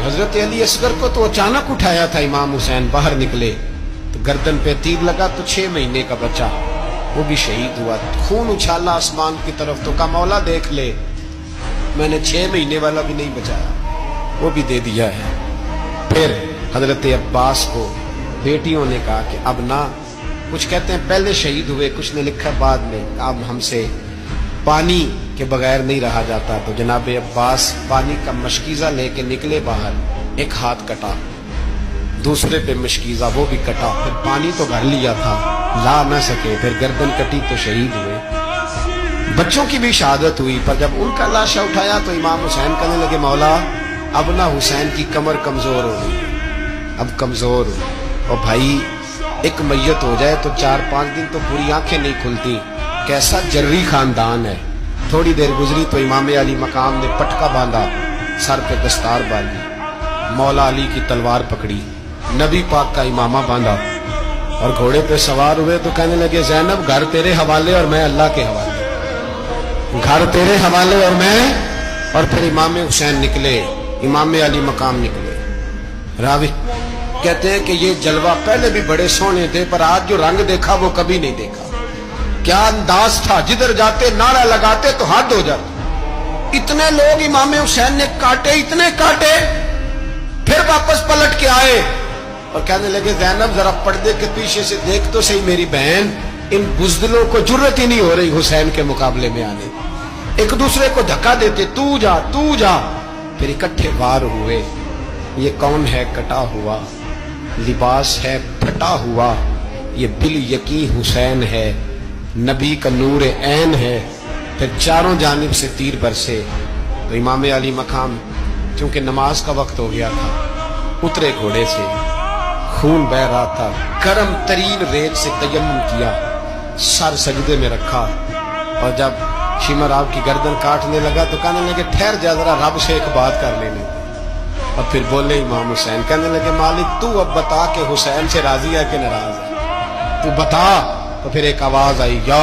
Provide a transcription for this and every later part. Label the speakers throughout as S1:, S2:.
S1: حضرت علی اصغر کو تو اچانک اٹھایا تھا امام حسین، باہر نکلے تو گردن پہ تیر لگا تو 6 مہینے کا بچہ وہ بھی شہید ہوا، خون اچھالا آسمان کی طرف تو کہا مولا دیکھ لے میں نے 6 مہینے والا بھی نہیں بچایا، وہ بھی دے دیا ہے۔ پھر حضرت عباس کو بیٹیوں نے کہا کہ اب نہ، کچھ کہتے ہیں پہلے شہید ہوئے، کچھ نے لکھا بعد میں، اب ہم سے پانی کے بغیر نہیں رہا جاتا، تو جناب عباس پانی کا مشکیزہ لے کے نکلے باہر، ایک ہاتھ کٹا، دوسرے پہ مشکیزہ وہ بھی کٹا، پھر پانی تو بھر لیا تھا لا نہ سکے، پھر گردن کٹی تو شہید ہوئے۔ بچوں کی بھی شہادت ہوئی، پر جب ان کا لاشا اٹھایا تو امام حسین کہنے لگے مولا اب نہ حسین کی کمر کمزور ہو گئی، اب کمزور ہو، اور بھائی ایک میت ہو جائے تو 4-5 دن تو پوری آنکھیں نہیں کھلتی، کیسا جری خاندان ہے۔ تھوڑی دیر گزری تو امام علی مقام نے پٹکا باندھا، سر پہ دستار باندھی، مولا علی کی تلوار پکڑی، نبی پاک کا امامہ باندھا اور گھوڑے پہ سوار ہوئے تو کہنے لگے زینب گھر تیرے حوالے اور میں اللہ کے حوالے، گھر تیرے حوالے اور میں، اور پھر امام حسین نکلے، امام علی مقام نکلے۔ راوی کہتے ہیں کہ یہ جلوہ پہلے بھی بڑے سونے تھے، پر آج جو رنگ دیکھا وہ کبھی نہیں دیکھا۔ کیا انداز تھا، جدھر جاتے نعرہ لگاتے تو حد ہو جاتی۔ اتنے لوگ امام حسین نے کاٹے، اتنے کاٹے، پھر واپس پلٹ کے آئے اور کہنے لگے زینب ذرا پردے کے پیچھے سے دیکھ تو صحیح میری بہن، ان بزدلوں کو جرت ہی نہیں ہو رہی حسین کے مقابلے میں آنے، ایک دوسرے کو دھکا دیتے، تو جا تو جا، پھر اکٹھے وار ہوئے۔ یہ کون ہے کٹا ہوا، لباس ہے پھٹا ہوا، یہ بال یقین حسین ہے، نبی کا نور عین ہے۔ پھر چاروں جانب سے تیر برسے تو امام علی مقام چونکہ نماز کا وقت ہو گیا تھا، اترے گھوڑے سے، خون بہ رہا تھا، گرم ترین ریت سے تیمم کیا، سر سجدے میں رکھا، اور جب شمر آپ کی گردن کاٹنے لگا تو کہنے لگے ٹھہر جا ذرا رب سے ایک بات کر لینے، اور پھر بولے امام حسین، کہنے لگے مالک تو اب بتا کہ حسین سے راضی ہے کہ ناراض ہے، تو بتا۔ تو پھر ایک آواز آئی یا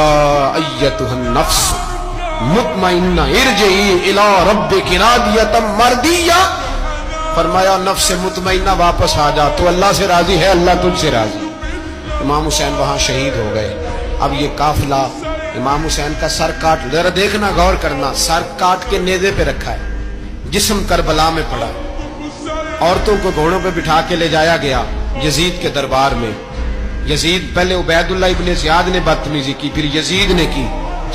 S1: ایتھا النفس مطمئنہ ارجعی الی ربک راضیۃ مرضیہ، فرمایا نفس مطمئنہ واپس آ جا، تو اللہ سے راضی ہے، اللہ تجھ سے راضی۔ امام حسین وہاں شہید ہو گئے۔ اب یہ قافلہ امام حسین کا سر کاٹ، ذرا دیکھنا غور کرنا، سر کاٹ کے نیزے پہ رکھا ہے، جسم کربلا میں پڑا، عورتوں کو گھوڑوں پہ بٹھا کے لے جایا گیا یزید کے دربار میں۔ یزید پہلے عبید اللہ ابن زیاد نے بدتمیزی کی، پھر یزید نے کی۔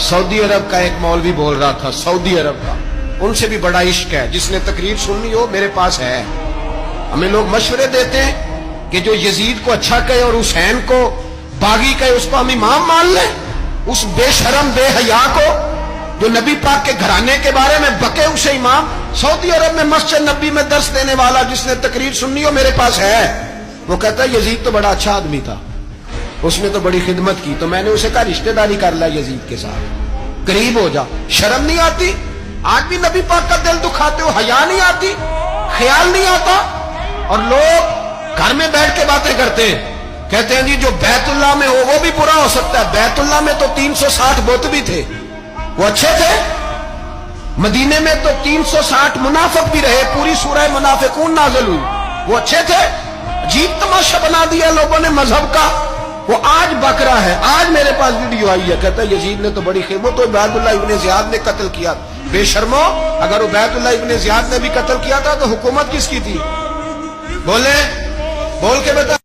S1: سعودی عرب کا ایک مولوی بول رہا تھا، سعودی عرب کا، ان سے بھی بڑا عشق ہے، جس نے تقریر سننی ہو میرے پاس ہے۔ ہمیں لوگ مشورے دیتے ہیں کہ جو یزید کو اچھا کہے اور حسین کو باغی کہے اس کو ہم امام مان لیں، اس بے شرم بے حیا کو جو نبی پاک کے گھرانے کے بارے میں بکے اسے امام۔ سعودی عرب میں مسجد نبی میں درس دینے والا جس نے تقریر سننی ہو میرے پاس ہے، وہ کہتا ہے یزید تو بڑا اچھا آدمی تھا، اس نے تو بڑی خدمت کی، تو میں نے اسے کہا رشتہ داری کر لا یزید کے ساتھ، قریب ہو جا۔ شرم نہیں آتی؟ آج بھی نبی پاک کا دل دکھاتے ہو، حیا نہیں آتی، خیال نہیں آتا؟ اور لوگ گھر میں بیٹھ کے باتیں کرتے ہیں، کہتے ہیں جی جو بیت اللہ میں ہو وہ بھی برا ہو سکتا ہے۔ بیت اللہ میں تو 360 بت بھی تھے، وہ اچھے تھے۔ مدینے میں تو 360 منافق بھی رہے، پوری سورہ منافقون نازل ہوئی، وہ اچھے تھے۔ عجیب تماشا بنا دیا لوگوں نے مذہب کا، وہ آج بک رہا ہے۔ آج میرے پاس ویڈیو آئی ہے، کہتا ہے یزید نے تو بڑی خدمت، تو عبید اللہ ابن زیاد نے قتل کیا۔ بے شرمو، اگر عبید اللہ ابن زیاد نے بھی قتل کیا تھا تو حکومت کس کی تھی؟ بولے، بول کے بتا۔